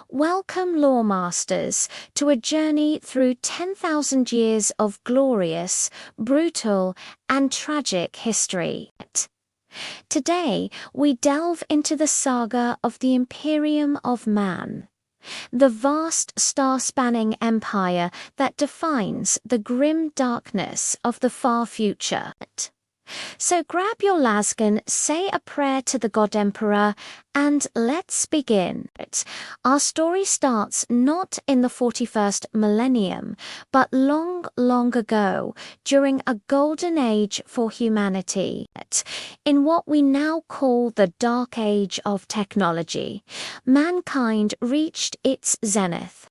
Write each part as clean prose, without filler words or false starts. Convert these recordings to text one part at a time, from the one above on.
Welcome, Lawmasters, to a journey through 10,000 years of glorious, brutal, and tragic history. Today, we delve into the saga of the Imperium of Man, the vast star-spanning empire that defines the grim darkness of the far future. So grab your lasgun, say a prayer to the God Emperor, and let's begin. Our story starts not in the 41st millennium, but long, long ago, during a golden age for humanity, in what we now call the Dark Age of technology. Mankind reached its zenith.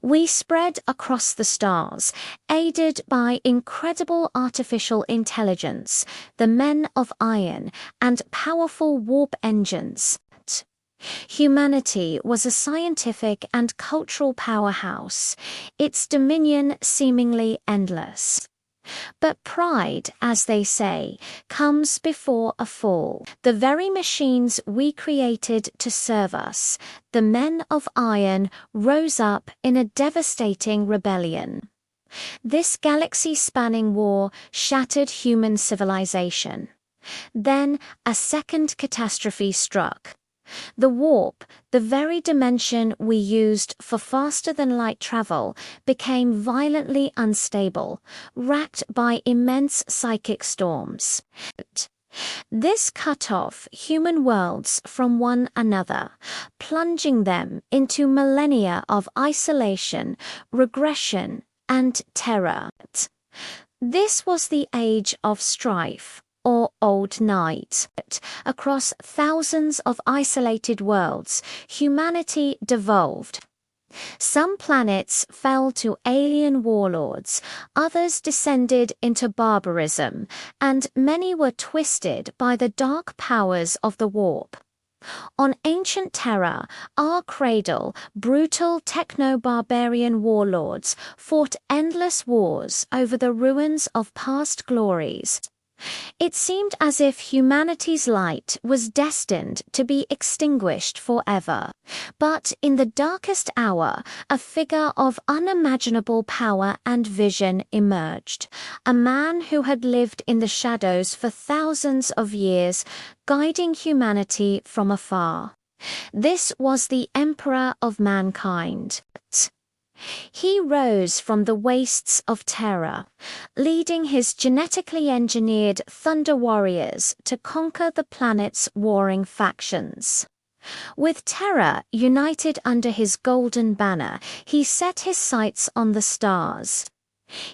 We spread across the stars, aided by incredible artificial intelligence, the Men of Iron, and powerful warp engines. Humanity was a scientific and cultural powerhouse, its dominion seemingly endless. But pride, as they say, comes before a fall. The very machines we created to serve us, the Men of Iron, rose up in a devastating rebellion. This galaxy-spanning war shattered human civilization. Then a second catastrophe struck. The warp, the very dimension we used for faster-than-light travel, became violently unstable, racked by immense psychic storms. This cut off human worlds from one another, plunging them into millennia of isolation, regression, and terror. This was the Age of Strife, or Old Night. Across thousands of isolated worlds, humanity devolved. Some planets fell to alien warlords, others descended into barbarism, and many were twisted by the dark powers of the warp. On ancient Terra, our cradle, brutal techno-barbarian warlords fought endless wars over the ruins of past glories. It seemed as if humanity's light was destined to be extinguished forever. But in the darkest hour, a figure of unimaginable power and vision emerged. A man who had lived in the shadows for thousands of years, guiding humanity from afar. This was the Emperor of Mankind. He rose from the wastes of Terra, leading his genetically engineered Thunder Warriors to conquer the planet's warring factions. With Terra united under his golden banner, he set his sights on the stars.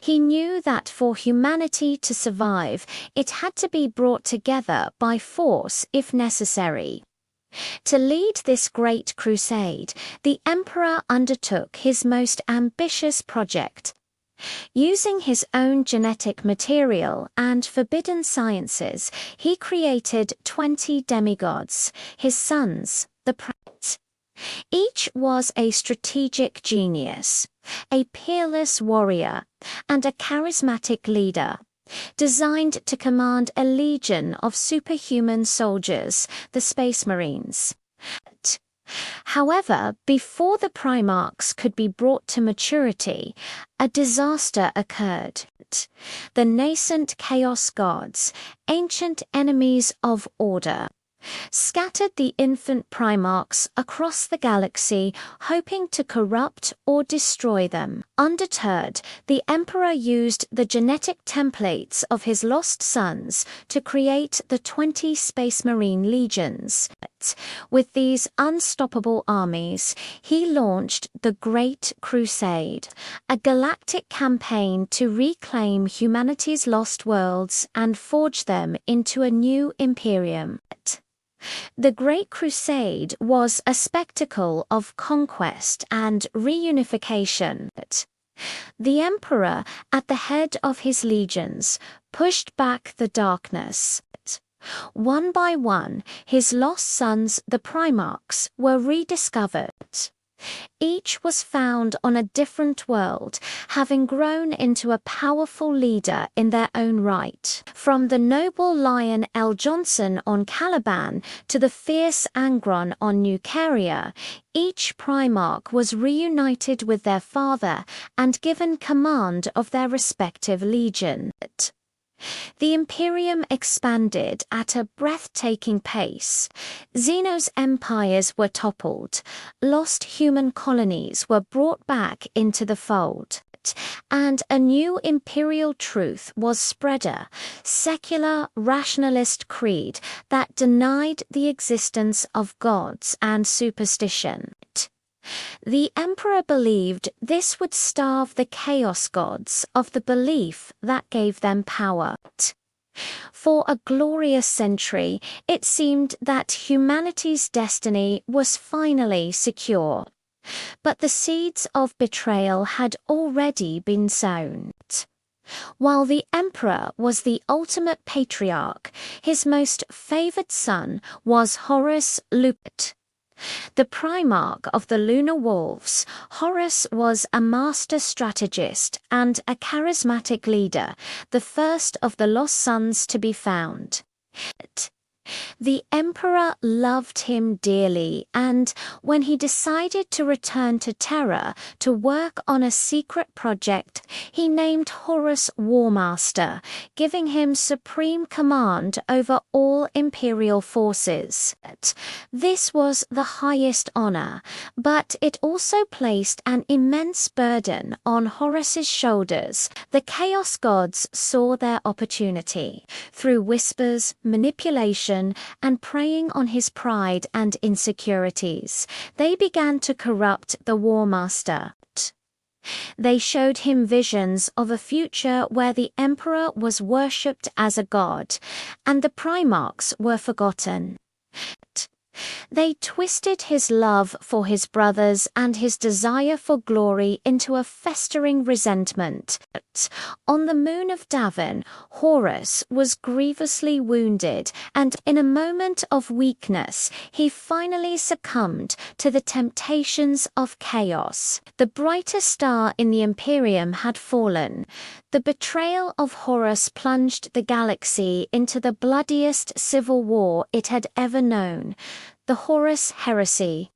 He knew that for humanity to survive, it had to be brought together by force if necessary. To lead this Great Crusade, the Emperor undertook his most ambitious project. Using his own genetic material and forbidden sciences, he created 20 demigods, his sons, the prophets. Each was a strategic genius, a peerless warrior, and a charismatic leader, designed to command a legion of superhuman soldiers, the Space Marines. However, before the Primarchs could be brought to maturity, a disaster occurred. The nascent Chaos Gods, ancient enemies of order, scattered the infant Primarchs across the galaxy, hoping to corrupt or destroy them. Undeterred, the Emperor used the genetic templates of his lost sons to create the 20 Space Marine legions. With these unstoppable armies, he launched the Great Crusade, a galactic campaign to reclaim humanity's lost worlds and forge them into a new Imperium. The Great Crusade was a spectacle of conquest and reunification. The Emperor, at the head of his legions, pushed back the darkness. One by one, his lost sons, the Primarchs, were rediscovered. Each was found on a different world, having grown into a powerful leader in their own right. From the noble lion El Johnson on Caliban to the fierce Angron on New Caria, each Primarch was reunited with their father and given command of their respective legion. The Imperium expanded at a breathtaking pace. Xeno's empires were toppled, lost human colonies were brought back into the fold, and a new imperial truth was spread, a secular rationalist creed that denied the existence of gods and superstition. The emperor believed this would starve the chaos gods of the belief that gave them power. For a glorious century, it seemed that humanity's destiny was finally secure. But the seeds of betrayal had already been sown. While the emperor was the ultimate patriarch, his most favored son was Horus Heresy. The Primarch of the Lunar Wolves, Horus was a master strategist and a charismatic leader, the first of the lost sons to be found. The emperor loved him dearly, and when he decided to return to Terra to work on a secret project, he named Horus War Master, giving him supreme command over all imperial forces. This was the highest honor, but it also placed an immense burden on Horus's shoulders. The Chaos Gods saw their opportunity. Through whispers, manipulation, and preying on his pride and insecurities, they began to corrupt the War Master. They showed him visions of a future where the emperor was worshipped as a god, and the Primarchs were forgotten. They twisted his love for his brothers and his desire for glory into a festering resentment. On the moon of Davin, Horus was grievously wounded, and in a moment of weakness, he finally succumbed to the temptations of chaos. The brightest star in the Imperium had fallen. The betrayal of Horus plunged the galaxy into the bloodiest civil war it had ever known. The Horus Heresy.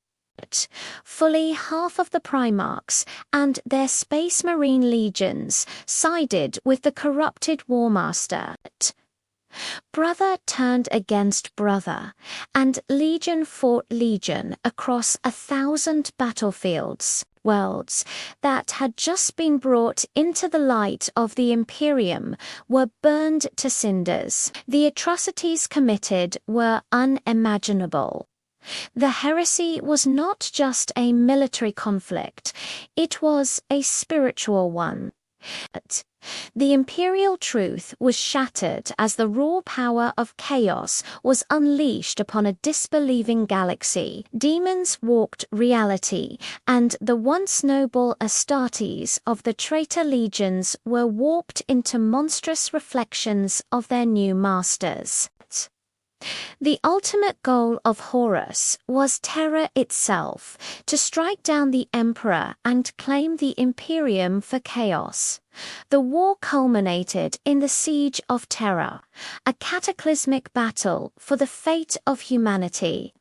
Fully half of the Primarchs and their Space Marine legions sided with the corrupted War Master. Brother turned against brother, and legion fought legion across 1,000 battlefields. Worlds that had just been brought into the light of the Imperium were burned to cinders. The atrocities committed were unimaginable. The heresy was not just a military conflict, it was a spiritual one. The imperial truth was shattered as the raw power of chaos was unleashed upon a disbelieving galaxy. Demons walked reality, and the once noble Astartes of the traitor legions were warped into monstrous reflections of their new masters. The ultimate goal of Horus was Terra itself, to strike down the Emperor and claim the Imperium for chaos. The war culminated in the Siege of Terra, a cataclysmic battle for the fate of humanity.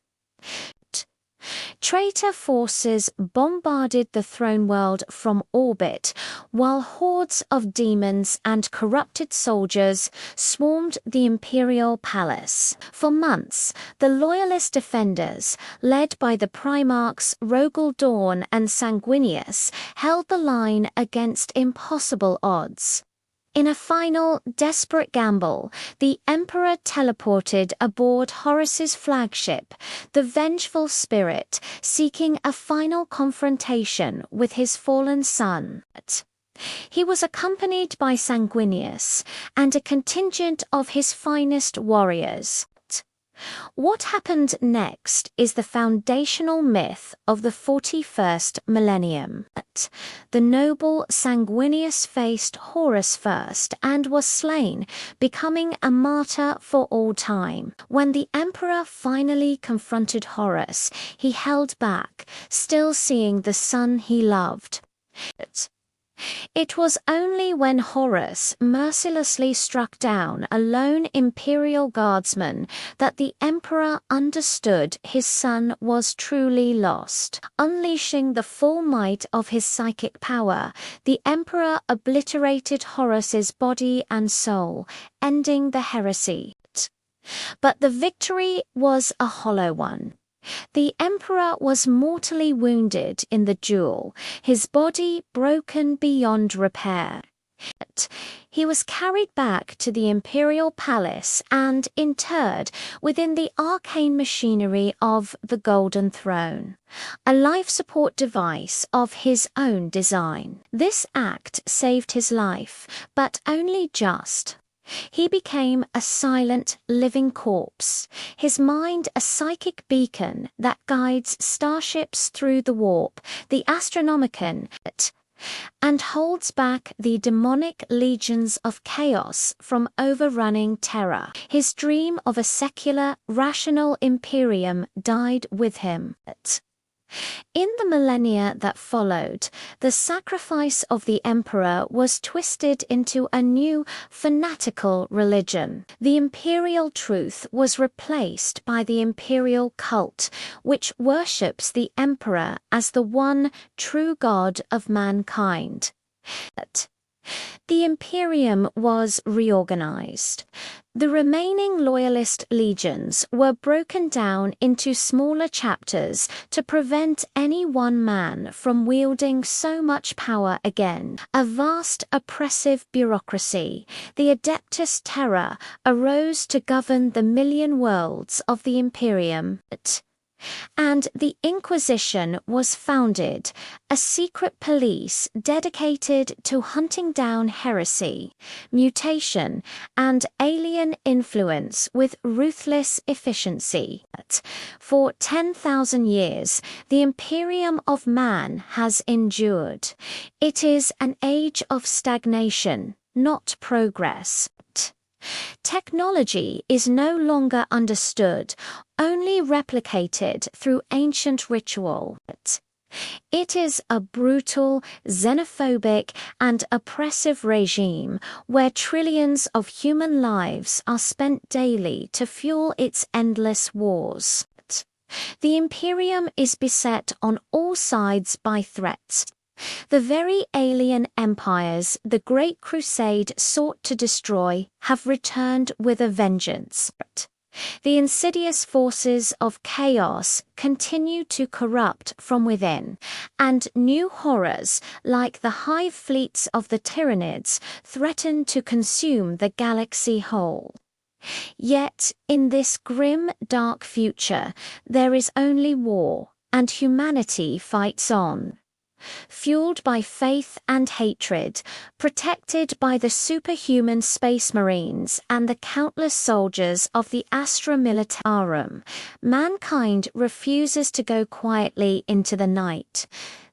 Traitor forces bombarded the throne world from orbit, while hordes of demons and corrupted soldiers swarmed the imperial palace. For months, the loyalist defenders, led by the Primarchs Rogel Dawn and Sanguinius, held the line against impossible odds. In a final, desperate gamble, the Emperor teleported aboard Horus's flagship, the Vengeful Spirit, seeking a final confrontation with his fallen son. He was accompanied by Sanguinius and a contingent of his finest warriors. What happened next is the foundational myth of the 41st millennium. The noble, sanguineous-faced Horus first and was slain, becoming a martyr for all time. When the emperor finally confronted Horus, he held back, still seeing the son he loved. It was only when Horus mercilessly struck down a lone imperial guardsman that the emperor understood his son was truly lost. Unleashing the full might of his psychic power, the emperor obliterated Horus's body and soul, ending the heresy. But the victory was a hollow one. The emperor was mortally wounded in the duel, his body broken beyond repair. He was carried back to the imperial palace and interred within the arcane machinery of the Golden Throne, a life support device of his own design. This act saved his life, but only just. He became a silent, living corpse, his mind a psychic beacon that guides starships through the warp, the Astronomicon, and holds back the demonic legions of chaos from overrunning Terra. His dream of a secular, rational Imperium died with him. In the millennia that followed, the sacrifice of the emperor was twisted into a new, fanatical religion. The imperial truth was replaced by the imperial cult, which worships the emperor as the one true god of mankind. The Imperium was reorganized. The remaining loyalist legions were broken down into smaller chapters to prevent any one man from wielding so much power again. A vast oppressive bureaucracy, the Adeptus Terra, arose to govern the million worlds of the Imperium. And the Inquisition was founded, a secret police dedicated to hunting down heresy, mutation, and alien influence with ruthless efficiency. For 10,000 years, the Imperium of Man has endured. It is an age of stagnation, not progress. Technology is no longer understood, only replicated through ancient ritual. It is a brutal, xenophobic, and oppressive regime where trillions of human lives are spent daily to fuel its endless wars. The Imperium is beset on all sides by threats. The very alien empires the Great Crusade sought to destroy have returned with a vengeance. The insidious forces of chaos continue to corrupt from within, and new horrors, like the hive fleets of the Tyranids, threaten to consume the galaxy whole. Yet, in this grim, dark future, there is only war, and humanity fights on. Fueled by faith and hatred, protected by the superhuman space marines and the countless soldiers of the Astra Militarum, mankind refuses to go quietly into the night.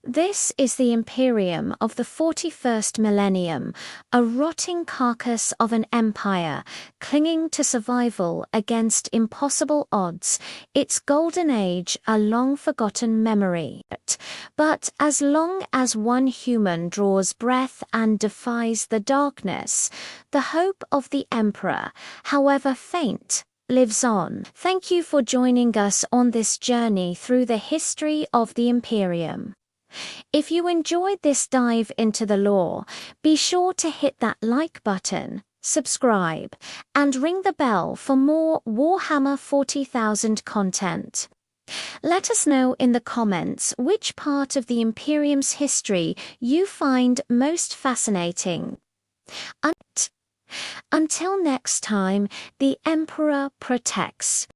This is the Imperium of the 41st millennium, a rotting carcass of an empire, clinging to survival against impossible odds, its golden age a long-forgotten memory. But as long as one human draws breath and defies the darkness, the hope of the Emperor, however faint, lives on. Thank you for joining us on this journey through the history of the Imperium. If you enjoyed this dive into the lore, be sure to hit that like button, subscribe, and ring the bell for more Warhammer 40,000 content. Let us know in the comments which part of the Imperium's history you find most fascinating. Until next time, the Emperor protects.